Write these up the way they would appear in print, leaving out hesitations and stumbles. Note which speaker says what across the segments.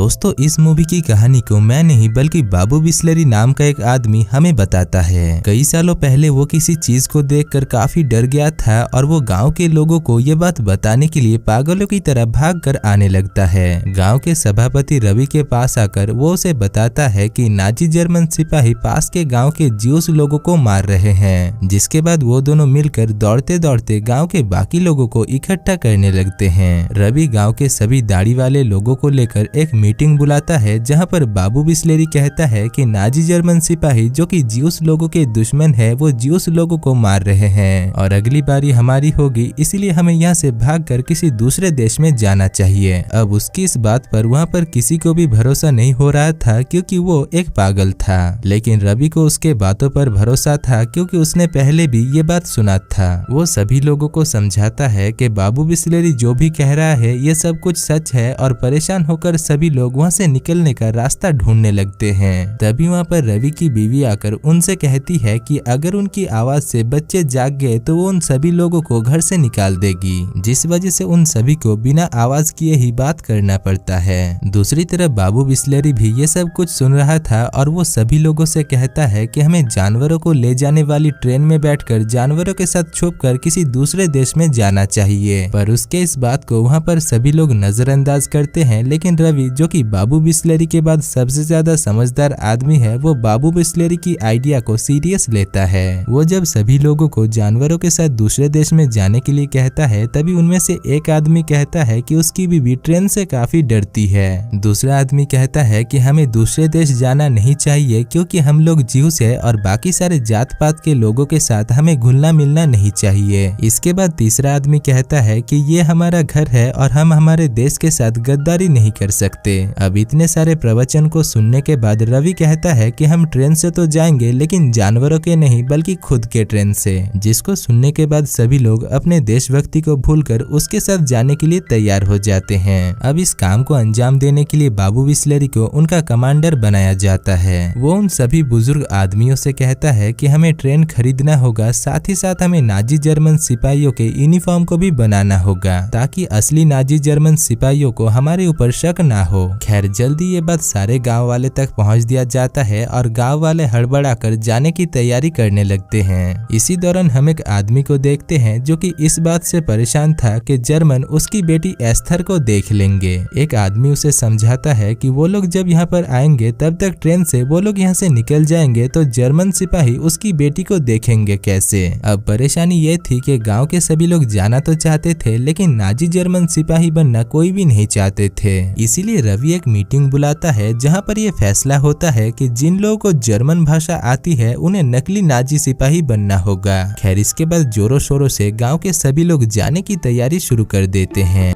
Speaker 1: दोस्तों इस मूवी की कहानी को मैं नहीं बल्कि बाबू बिस्लेरी नाम का एक आदमी हमें बताता है। कई सालों पहले वो किसी चीज को देखकर काफी डर गया था और वो गांव के लोगों को ये बात बताने के लिए पागलों की तरह भागकर आने लगता है। गांव के सभापति रवि के पास आकर वो उसे बताता है कि नाजी जर्मन सिपाही पास के गांव के ज्यूस लोगों को मार रहे हैं। जिसके बाद वो दोनों मिलकर दौड़ते दौड़ते गांव के बाकी लोगों को इकट्ठा करने लगते हैं। रवि गांव के सभी दाढ़ी वाले लोगों को लेकर एक मीटिंग बुलाता है, जहां पर बाबू बिस्लेरी कहता है कि नाजी जर्मन सिपाही जो कि ज्यूस लोगों के दुश्मन है वो ज्यूस लोगों को मार रहे हैं और अगली बारी हमारी होगी, इसलिए हमें यहाँ से भागकर किसी दूसरे देश में जाना चाहिए। अब उसकी इस बात पर वहाँ पर किसी को भी भरोसा नहीं हो रहा था क्योंकि वो एक पागल था, लेकिन रवि को उसके बातों पर भरोसा था क्योंकि उसने पहले भी ये बात सुना था। वो सभी लोगों को समझाता है कि बाबू बिस्लेरी जो भी कह रहा है ये सब कुछ सच है और परेशान होकर सभी लोग वहाँ से निकलने का रास्ता ढूंढने लगते हैं। तभी वहाँ पर रवि की बीवी आकर उनसे कहती है कि अगर उनकी आवाज से बच्चे जाग गए तो वो उन सभी लोगों को घर से निकाल देगी, जिस वजह से उन सभी को बिना आवाज किए ही बात करना पड़ता है। दूसरी तरफ बाबू बिस्लेरी भी ये सब कुछ सुन रहा था और वो सभी लोगों से कहता है कि हमें जानवरों को ले जाने वाली ट्रेन में बैठकर जानवरों के साथ छुपकर किसी दूसरे देश में जाना चाहिए। पर उसके इस बात को वहाँ पर सभी लोग नजरअंदाज करते हैं, लेकिन रवि जो कि बाबू बिस्लेरी के बाद सबसे ज्यादा समझदार आदमी है, वो बाबू बिस्लेरी की आइडिया को सीरियस लेता है। वो जब सभी लोगों को जानवरों के साथ दूसरे देश में जाने के लिए कहता है, तभी उनमें से एक आदमी कहता है कि उसकी बीवी ट्रेन से काफी डरती है। दूसरा आदमी कहता है कि हमें दूसरे देश जाना नहीं चाहिए क्योंकि हम लोग ज्यूस है और बाकी सारे जात पात के लोगों के साथ हमें घुलना मिलना नहीं चाहिए। इसके बाद तीसरा आदमी कहता है कि ये हमारा घर है और हम हमारे देश के साथ गद्दारी नहीं कर सकते। अब इतने सारे प्रवचन को सुनने के बाद रवि कहता है कि हम ट्रेन से तो जाएंगे लेकिन जानवरों के नहीं बल्कि खुद के ट्रेन से। जिसको सुनने के बाद सभी लोग अपने देशभक्ति को भूलकर उसके साथ जाने के लिए तैयार हो जाते हैं। अब इस काम को अंजाम देने के लिए बाबू बिस्लेरी को उनका कमांडर बनाया जाता है। वो उन सभी बुजुर्ग आदमियों से कहता है कि हमें ट्रेन खरीदना होगा, साथ ही साथ हमें नाजी जर्मन सिपाहियों के यूनिफॉर्म को भी बनाना होगा ताकि असली नाजी जर्मन सिपाहियों को हमारे ऊपर शक ना हो। खैर जल्दी ये बात सारे गांव वाले तक पहुंच दिया जाता है और गांव वाले हड़बड़ा कर जाने की तैयारी करने लगते हैं। इसी दौरान हम एक आदमी को देखते हैं जो कि इस बात से परेशान था कि जर्मन उसकी बेटी एस्थर को देख लेंगे। एक आदमी उसे समझाता है कि वो लोग जब यहाँ पर आएंगे तब तक ट्रेन से वो लोग यहाँ से निकल जाएंगे तो जर्मन सिपाही उसकी बेटी को देखेंगे कैसे। अब परेशानी ये थी कि गांव के सभी लोग जाना तो चाहते थे लेकिन नाजी जर्मन सिपाही बनना कोई भी नहीं चाहते थे। इसीलिए रवि एक मीटिंग बुलाता है जहां पर यह फैसला होता है कि जिन लोगों को जर्मन भाषा आती है उन्हें नकली नाजी सिपाही बनना होगा। खैर इसके बाद जोरों शोरों से गांव के सभी लोग जाने की तैयारी शुरू कर देते हैं।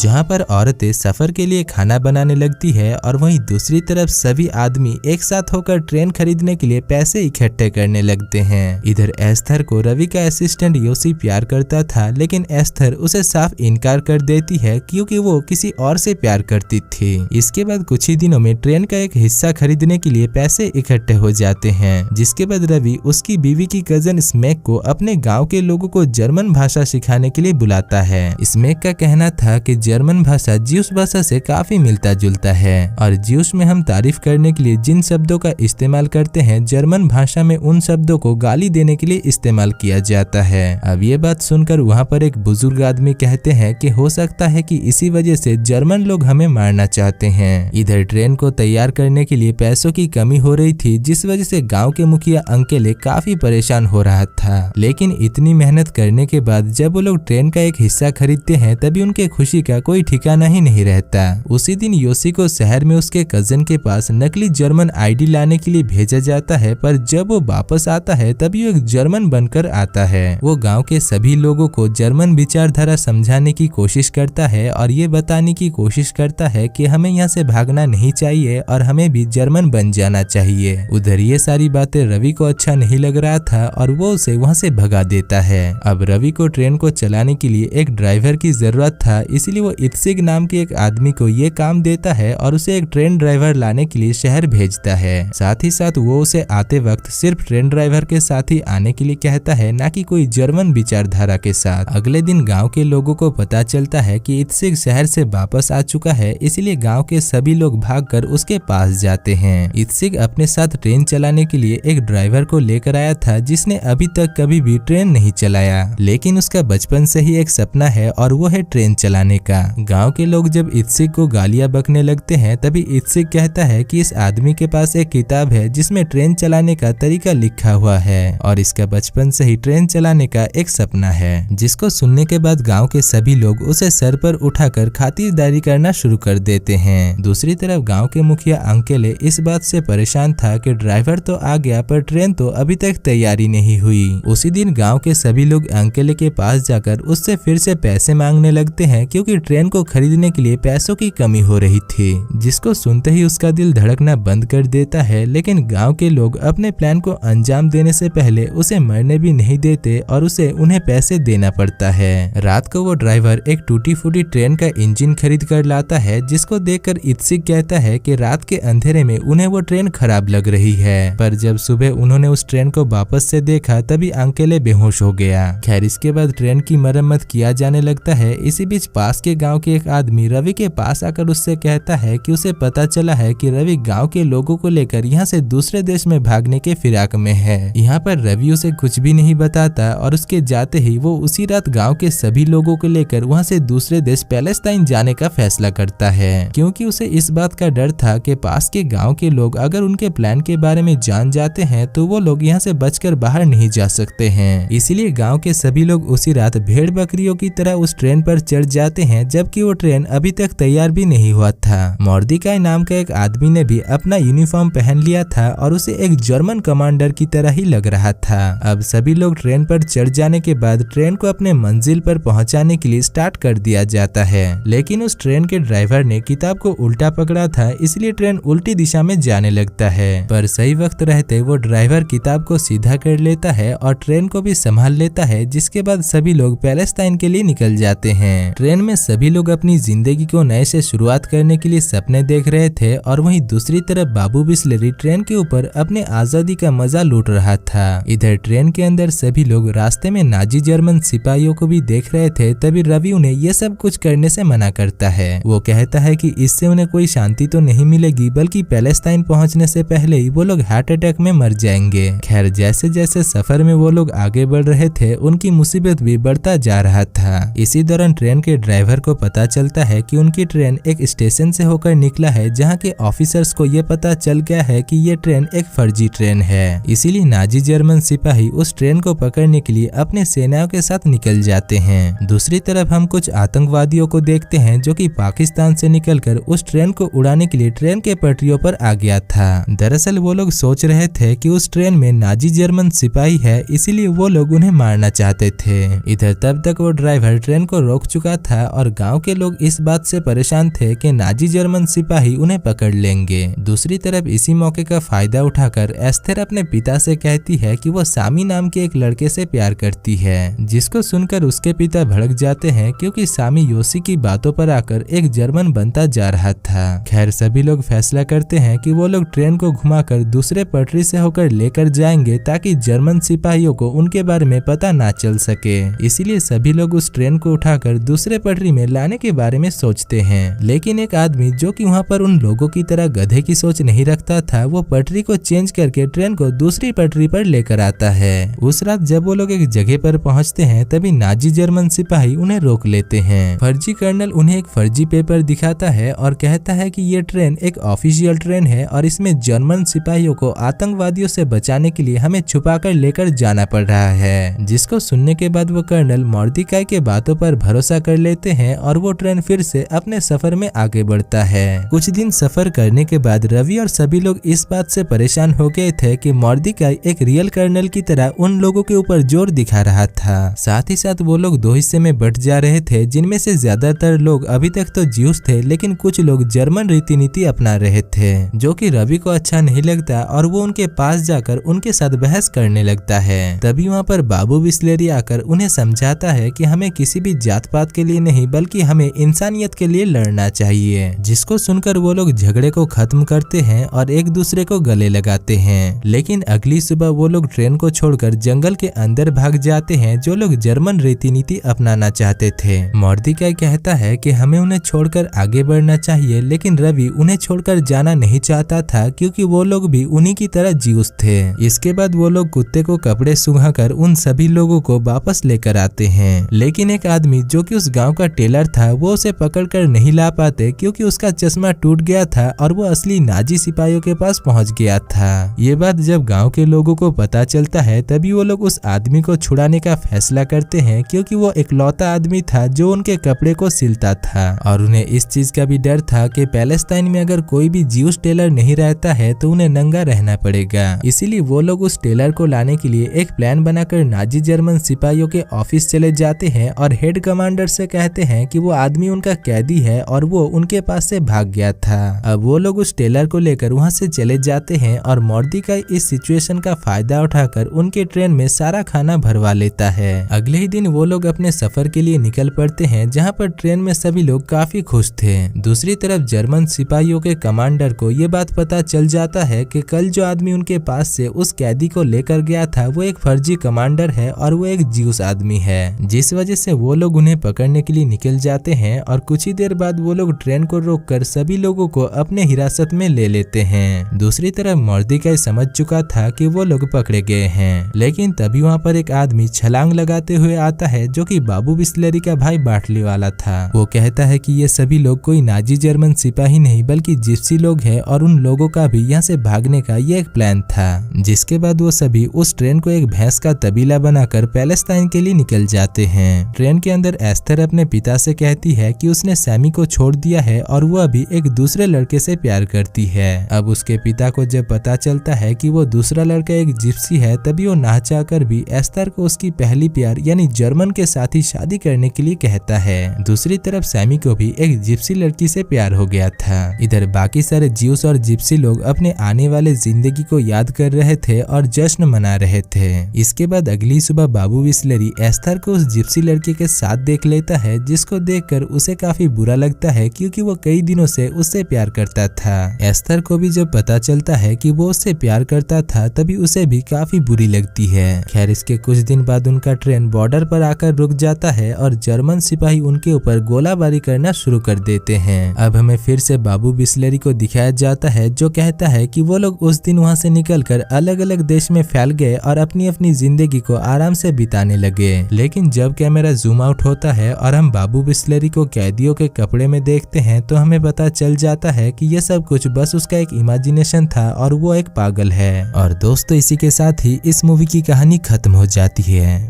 Speaker 1: जहाँ पर औरतें सफर के लिए खाना बनाने लगती है और वहीं दूसरी तरफ सभी आदमी एक साथ होकर ट्रेन खरीदने के लिए पैसे इकट्ठे करने लगते हैं। इधर एस्थर को रवि का असिस्टेंट योसी प्यार करता था, लेकिन एस्थर उसे साफ इनकार कर देती है क्योंकि वो किसी और से प्यार करती थी। इसके बाद कुछ ही दिनों में ट्रेन का एक हिस्सा खरीदने के लिए पैसे इकट्ठे हो जाते हैं, जिसके बाद रवि उसकी बीवी की कजन स्मेक को अपने गाँव के लोगों को जर्मन भाषा सिखाने के लिए बुलाता है। स्मेक का कहना था कि जर्मन भाषा ज्यूस भाषा से काफी मिलता जुलता है और ज्यूस में हम तारीफ करने के लिए जिन शब्दों का इस्तेमाल करते हैं जर्मन भाषा में उन शब्दों को गाली देने के लिए इस्तेमाल किया जाता है। अब ये बात सुनकर वहाँ पर एक बुजुर्ग आदमी कहते हैं कि हो सकता है कि इसी वजह से जर्मन लोग हमें मारना चाहते हैं। इधर ट्रेन को तैयार करने के लिए पैसों की कमी हो रही थी, जिस वजह से गाँव के मुखिया अंकेले काफी परेशान हो रहा था। लेकिन इतनी मेहनत करने के बाद जब वो लोग ट्रेन का एक हिस्सा खरीदते हैं तभी उनके खुशी का का कोई ठिकाना ही नहीं रहता। उसी दिन योशी को शहर में उसके कजन के पास नकली जर्मन आईडी लाने के लिए भेजा जाता है, पर जब वो वापस आता है तभी वो एक जर्मन बनकर आता है। वो गांव के सभी लोगों को जर्मन विचारधारा समझाने की कोशिश करता है और ये बताने की कोशिश करता है कि हमें यहाँ से भागना नहीं चाहिए और हमें भी जर्मन बन जाना चाहिए। उधर ये सारी बातें रवि को अच्छा नहीं लग रहा था और वो उसे वहाँ से भगा देता है। अब रवि को ट्रेन को चलाने के लिए एक ड्राइवर की जरूरत था, इसलिए वो इत्सिक नाम के एक आदमी को ये काम देता है और उसे एक ट्रेन ड्राइवर लाने के लिए शहर भेजता है। साथ ही साथ वो उसे आते वक्त सिर्फ ट्रेन ड्राइवर के साथ ही आने के लिए कहता है, ना कि कोई जर्मन विचारधारा के साथ। अगले दिन गांव के लोगों को पता चलता है कि इत्सिक शहर से वापस आ चुका है, इसलिए गांव के सभी लोग भागकर उसके पास जाते हैं। इत्सिक अपने साथ ट्रेन चलाने के लिए एक ड्राइवर को लेकर आया था जिसने अभी तक कभी भी ट्रेन नहीं चलाया, लेकिन उसका बचपन से ही एक सपना है और वो है ट्रेन चलाने का। गांव के लोग जब इत्सिक को गालियां बकने लगते हैं तभी इत्सिक कहता है कि इस आदमी के पास एक किताब है जिसमें ट्रेन चलाने का तरीका लिखा हुआ है और इसका बचपन से ही ट्रेन चलाने का एक सपना है। जिसको सुनने के बाद गांव के सभी लोग उसे सर पर उठाकर खातिरदारी करना शुरू कर देते हैं। दूसरी तरफ गांव के मुखिया अंकेले इस बात से परेशान था कि ड्राइवर तो आ गया पर ट्रेन तो अभी तक तैयारी नहीं हुई। उसी दिन गांव के सभी लोग अंकेले के पास जाकर उससे फिर से पैसे मांगने लगते हैं, क्योंकि ट्रेन को खरीदने के लिए पैसों की कमी हो रही थी। जिसको सुनते ही उसका दिल धड़कना बंद कर देता है, लेकिन गांव के लोग अपने प्लान को अंजाम देने से पहले उसे मरने भी नहीं देते और उसे उन्हें पैसे देना पड़ता है। रात को वो ड्राइवर एक टूटी फूटी ट्रेन का इंजन खरीद कर लाता है, जिसको देखकर इत्सिक कहता है कि रात के अंधेरे में उन्हें वो ट्रेन खराब लग रही है। पर जब सुबह उन्होंने उस ट्रेन को वापस से देखा तभी अंकेले बेहोश हो गया। खैर इसके बाद ट्रेन की मरम्मत किया जाने लगता है। इसी बीच पास के गांव के एक आदमी रवि के पास आकर उससे कहता है कि उसे पता चला है कि रवि गांव के लोगों को लेकर यहाँ से दूसरे देश में भागने के फिराक में है। यहाँ पर रवि उसे कुछ भी नहीं बताता और उसके जाते ही वो उसी रात गांव के सभी लोगों को लेकर वहाँ से दूसरे देश पैलेस्टाइन जाने का फैसला करता है, क्योंकि उसे इस बात का डर था कि पास के गांव के लोग अगर उनके प्लान के बारे में जान जाते हैं तो वो लोग यहाँ से बचकर बाहर नहीं जा सकते हैं। इसीलिए गांव के सभी लोग उसी रात भेड़ बकरियों की तरह उस ट्रेन पर चढ़ जाते हैं, जबकि वो ट्रेन अभी तक तैयार भी नहीं हुआ था। मोर्दिकाई नाम का एक आदमी ने भी अपना यूनिफॉर्म पहन लिया था और उसे एक जर्मन कमांडर की तरह ही लग रहा था। अब सभी लोग ट्रेन पर चढ़ जाने के बाद ट्रेन को अपने मंजिल पर पहुंचाने के लिए स्टार्ट कर दिया जाता है, लेकिन उस ट्रेन के ड्राइवर ने किताब को उल्टा पकड़ा था, इसलिए ट्रेन उल्टी दिशा में जाने लगता है। पर सही वक्त रहते वो ड्राइवर किताब को सीधा कर लेता है और ट्रेन को भी संभाल लेता है, जिसके बाद सभी लोग पैलेस्टाइन के लिए निकल जाते हैं। ट्रेन में सभी लोग अपनी जिंदगी को नए से शुरुआत करने के लिए सपने देख रहे थे और वहीं दूसरी तरफ बाबू बिस्लेरी ट्रेन के ऊपर अपने आजादी का मजा लूट रहा था। इधर ट्रेन के अंदर सभी लोग रास्ते में नाजी जर्मन सिपाहियों को भी देख रहे थे, तभी रवि उन्हें ये सब कुछ करने से मना करता है। वो कहता है कि इससे उन्हें कोई शांति तो नहीं मिलेगी, बल्कि पैलेस्टाइन पहुंचने से पहले ही वो लोग हार्ट अटैक में मर जाएंगे। खैर जैसे जैसे सफर में वो लोग आगे बढ़ रहे थे उनकी मुसीबत भी बढ़ता जा रहा था। इसी दौरान ट्रेन के ड्राइवर को पता चलता है कि उनकी ट्रेन एक स्टेशन से होकर निकला है, जहाँ के ऑफिसर्स को ये पता चल गया है कि ये ट्रेन एक फर्जी ट्रेन है। इसीलिए नाजी जर्मन सिपाही उस ट्रेन को पकड़ने के लिए अपने सेनाओं के साथ निकल जाते हैं। दूसरी तरफ हम कुछ आतंकवादियों को देखते हैं जो कि पाकिस्तान से निकलकर उस ट्रेन को उड़ाने के लिए ट्रेन के पटरियों पर आ गया था। दरअसल वो लोग सोच रहे थे कि उस ट्रेन में नाजी जर्मन सिपाही है, इसीलिए वो लोग उन्हें मारना चाहते थे। इधर तब तक वो ड्राइवर ट्रेन को रोक चुका था और गांव के लोग इस बात से परेशान थे कि नाजी जर्मन सिपाही उन्हें पकड़ लेंगे। दूसरी तरफ इसी मौके का फायदा उठाकर एस्थर अपने पिता से कहती है कि वो सामी नाम के एक लड़के से प्यार करती है, जिसको सुनकर उसके पिता भड़क जाते हैं, क्योंकि सामी योशी की बातों पर आकर एक जर्मन बनता जा रहा था। खैर सभी लोग फैसला करते हैं कि वो लोग ट्रेन को घुमाकर दूसरे पटरी से होकर लेकर जाएंगे, ताकि जर्मन सिपाहियों को उनके बारे में पता ना चल सके। इसीलिए सभी लोग उस ट्रेन को उठाकर दूसरे पटरी में लाने के बारे में सोचते हैं, लेकिन एक आदमी जो कि वहाँ पर उन लोगों की तरह गधे की सोच नहीं रखता था, वो पटरी को चेंज करके ट्रेन को दूसरी पटरी पर लेकर आता है। उस रात जब वो लोग एक जगह पर पहुँचते हैं तभी नाजी जर्मन सिपाही उन्हें रोक लेते हैं। फर्जी कर्नल उन्हें एक फर्जी पेपर दिखाता है और कहता है कि ये ट्रेन एक ऑफिशियल ट्रेन है और इसमें जर्मन सिपाहियों को आतंकवादियों से बचाने के लिए हमें छुपाकर लेकर जाना पड़ रहा है। जिसको सुनने के बाद वो कर्नल मोर्दिकाई के बातों पर भरोसा कर लेते हैं हैं और वो ट्रेन फिर से अपने सफर में आगे बढ़ता है। कुछ दिन सफर करने के बाद रवि और सभी लोग इस बात से परेशान हो गए थे कि मॉर्देकाई एक रियल कर्नल की तरह उन लोगों के ऊपर जोर दिखा रहा था। साथ ही साथ वो लोग दो हिस्से में बंट जा रहे थे, जिनमें से ज्यादातर लोग अभी तक तो ज्यूस थे, लेकिन कुछ लोग जर्मन रीति नीति अपना रहे थे, जो कि रवि को अच्छा नहीं लगता और वो उनके पास जाकर उनके साथ बहस करने लगता है। तभी वहाँ पर बाबू बिस्लेरी आकर उन्हें समझाता है कि हमें किसी भी जात पात के लिए नहीं बल्कि हमें इंसानियत के लिए लड़ना चाहिए, जिसको सुनकर वो लोग झगड़े को खत्म करते हैं और एक दूसरे को गले लगाते हैं। लेकिन अगली सुबह वो लोग ट्रेन को छोड़कर जंगल के अंदर भाग जाते हैं, जो लोग जर्मन रीति नीति अपनाना चाहते थे। मॉर्देकाई कहता है कि हमें उन्हें छोड़कर आगे बढ़ना चाहिए, लेकिन रवि उन्हें छोड़कर जाना नहीं चाहता था क्योंकि वो लोग भी उन्हीं की तरह ज्यूस थे। इसके बाद वो लोग कुत्ते को कपड़े सुंघाकर उन सभी लोगों को वापस लेकर आते हैं, लेकिन एक आदमी जो कि उस गांव का टेलर था वो उसे पकड़कर नहीं ला पाते क्योंकि उसका चश्मा टूट गया था और वो असली नाजी सिपाहियों के पास पहुंच गया था। ये बात जब गांव के लोगों को पता चलता है तभी वो लोग उस आदमी को छुड़ाने का फैसला करते हैं, क्योंकि वो इकलौता आदमी था जो उनके कपड़े को सिलता था और उन्हें इस चीज का भी डर था कि पैलेस्टाइन में अगर कोई भी ज्यूस टेलर नहीं रहता है तो उन्हें नंगा रहना पड़ेगा। इसीलिए वो लोग उस टेलर को लाने के लिए एक प्लान बनाकर नाजी जर्मन सिपाहियों के ऑफिस चले जाते हैं और हेड कमांडर से कहते हैं कि वो आदमी उनका कैदी है और वो उनके पास से भाग गया था। अब वो लोग उस टेलर को लेकर वहाँ से चले जाते हैं और मॉर्देकाई इस सिचुएशन का फायदा उठाकर उनके ट्रेन में सारा खाना भरवा लेता है। अगले ही दिन वो लोग अपने सफर के लिए निकल पड़ते हैं, जहाँ पर ट्रेन में सभी लोग काफी खुश थे। दूसरी तरफ जर्मन सिपाहियों के कमांडर को ये बात पता चल जाता है कि कल जो आदमी उनके पास से उस कैदी को लेकर गया था वो एक फर्जी कमांडर है और वो एक ज्यूस आदमी है, जिस वजह से वो लोग उन्हें पकड़ने के लिए निकल जाते हैं और कुछ ही देर बाद वो लोग ट्रेन को रोककर सभी लोगों को अपने हिरासत में ले लेते हैं। दूसरी तरफ मॉर्देकाई समझ चुका था कि वो लोग पकड़े गए हैं, लेकिन तभी वहाँ पर एक आदमी छलांग लगाते हुए आता है जो कि बाबू बिस्लेरी का भाई बाटली वाला था। वो कहता है कि ये सभी लोग कोई नाजी जर्मन सिपाही नहीं बल्कि जिप्सी लोग हैं और उन लोगों का भी यहाँ से भागने का ये एक प्लान था। जिसके बाद वो सभी उस ट्रेन को एक भैंस का तबीला बनाकर पैलेस्टाइन के लिए निकल जाते हैं। ट्रेन के अंदर एस्थर अपने पिता से कहती है कि उसने सैमी को छोड़ दिया है और वो अभी एक दूसरे लड़के से प्यार करती है। अब उसके पिता को जब पता चलता है कि वो दूसरा लड़का एक जिप्सी है तभी वो ना चाहकर भी एस्थर को उसकी पहली प्यार यानी जर्मन के साथ ही शादी करने के लिए कहता है। दूसरी तरफ सैमी को भी एक जिप्सी लड़की से प्यार हो गया था। इधर बाकी सारे ज्यूस और जिप्सी लोग अपने आने वाले जिंदगी को याद कर रहे थे और जश्न मना रहे थे। इसके बाद अगली सुबह बाबू बिस्लेरी एस्थर को उस जिप्सी लड़की के साथ देख लेता है, जिसको देखकर उसे काफी बुरा लगता है क्योंकि वो कई दिनों से उससे प्यार करता था। एस्थर को भी जब पता चलता है कि वो उससे प्यार करता था तभी उसे भी काफी बुरी लगती है। खैर इसके कुछ दिन बाद उनका ट्रेन बॉर्डर पर आकर रुक जाता है और जर्मन सिपाही उनके ऊपर गोलाबारी करना शुरू कर देते हैं। अब हमें फिर से बाबू बिस्लेरी को दिखाया जाता है जो कहता है कि वो लोग उस दिन वहाँ से निकलकर अलग अलग देश में फैल गए और अपनी अपनी जिंदगी को आराम से बिताने लगे। लेकिन जब कैमरा जूम आउट होता है और हम बाबू बिस्लेरी को कैदियों के कपड़े में देखते हैं तो हमें पता चल जाता है कि ये सब कुछ बस उसका एक इमेजिनेशन था और वो एक पागल है। और दोस्तों इसी के साथ ही इस मूवी की कहानी खत्म हो जाती है।